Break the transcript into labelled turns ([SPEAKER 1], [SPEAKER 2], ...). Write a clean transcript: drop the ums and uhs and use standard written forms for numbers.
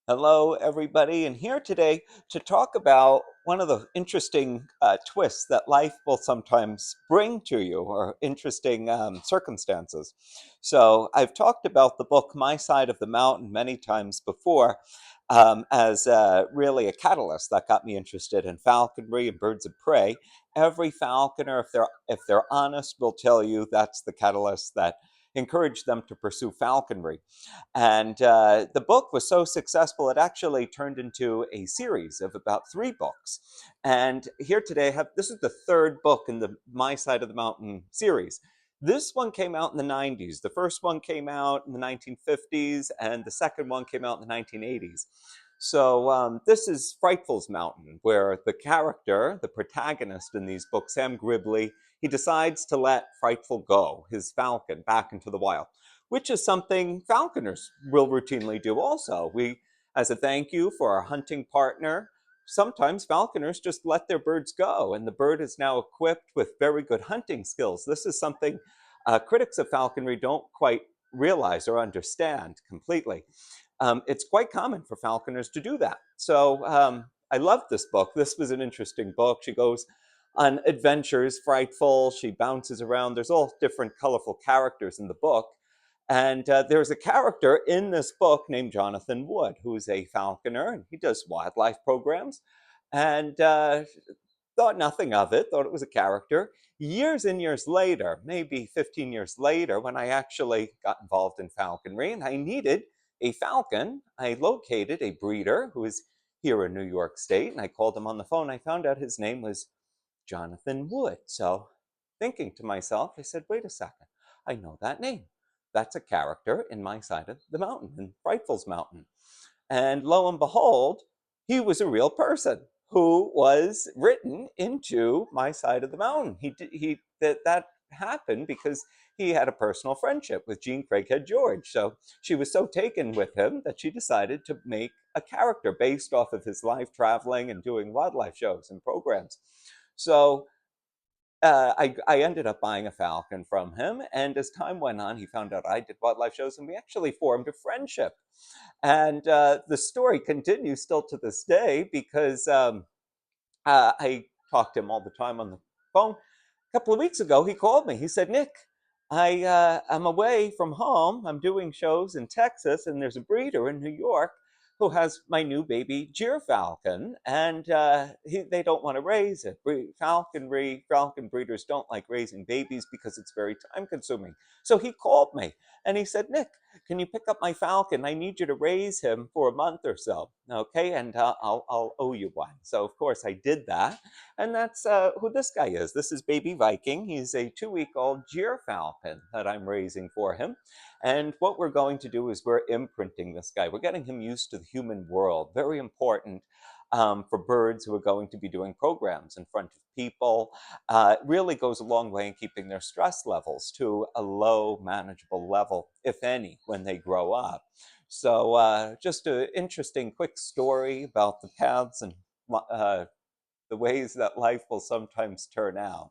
[SPEAKER 1] Hello, everybody, and here today to talk about one of the interesting twists that life will sometimes bring to you, or interesting circumstances. So, I've talked about the book My Side of the Mountain many times before as really a catalyst that got me interested in falconry and birds of prey. Every falconer, if they're honest, will tell you that's the catalyst that encouraged them to pursue falconry. And the book was so successful, it actually turned into a series of about three books. And here today, this is the third book in the My Side of the Mountain series. This one came out in the 90s. The first one came out in the 1950s, and the second one came out in the 1980s. So this is Frightful's Mountain, where the character, the protagonist in these books, Sam Gribley, he decides to let Frightful go, his falcon, back into the wild, which is something falconers will routinely do also. We, as a thank you for our hunting partner, sometimes falconers just let their birds go, and the bird is now equipped with very good hunting skills. This is something critics of falconry don't quite realize or understand completely. It's quite common for falconers to do that. So I love this book. This was an interesting book. She goes on adventures, Frightful. She bounces around. There's all different colorful characters in the book. And there's a character in this book named Jonathan Wood, who is a falconer, and he does wildlife programs. And thought nothing of it, thought it was a character. Years and years later, maybe 15 years later, when I actually got involved in falconry and I needed a falcon, I located a breeder who is here in New York State, and I called him on the phone. I found out his name was Jonathan Wood. So, thinking to myself, I said, wait a second, I know that name. That's a character in My Side of the Mountain, in Frightful's Mountain. And lo and behold, he was a real person who was written into My Side of the Mountain. That happened because he had a personal friendship with Jean Craighead George. So she was so taken with him that she decided to make a character based off of his life traveling and doing wildlife shows and programs. So I ended up buying a falcon from him, and as time went on, he found out I did wildlife shows, and we actually formed a friendship. And the story continues still to this day because I talk to him all the time on the phone. A couple of weeks ago, he called me. He said, Nick, I'm away from home. I'm doing shows in Texas, and there's a breeder in New York who has my new baby falcon, and they don't want to raise it. Falcon breeders don't like raising babies because it's very time consuming. So he called me and he said, Nick, can you pick up my falcon? I need you to raise him for a month or so, okay? And I'll owe you one. So of course I did that, and that's who this guy is. This is Baby Viking. He's a 2-week-old falcon that I'm raising for him. And what we're going to do is we're imprinting this guy. We're getting him used to the human world. Very important for birds who are going to be doing programs in front of people. It really goes a long way in keeping their stress levels to a low, manageable level, if any, when they grow up. So just an interesting, quick story about the paths and the ways that life will sometimes turn out.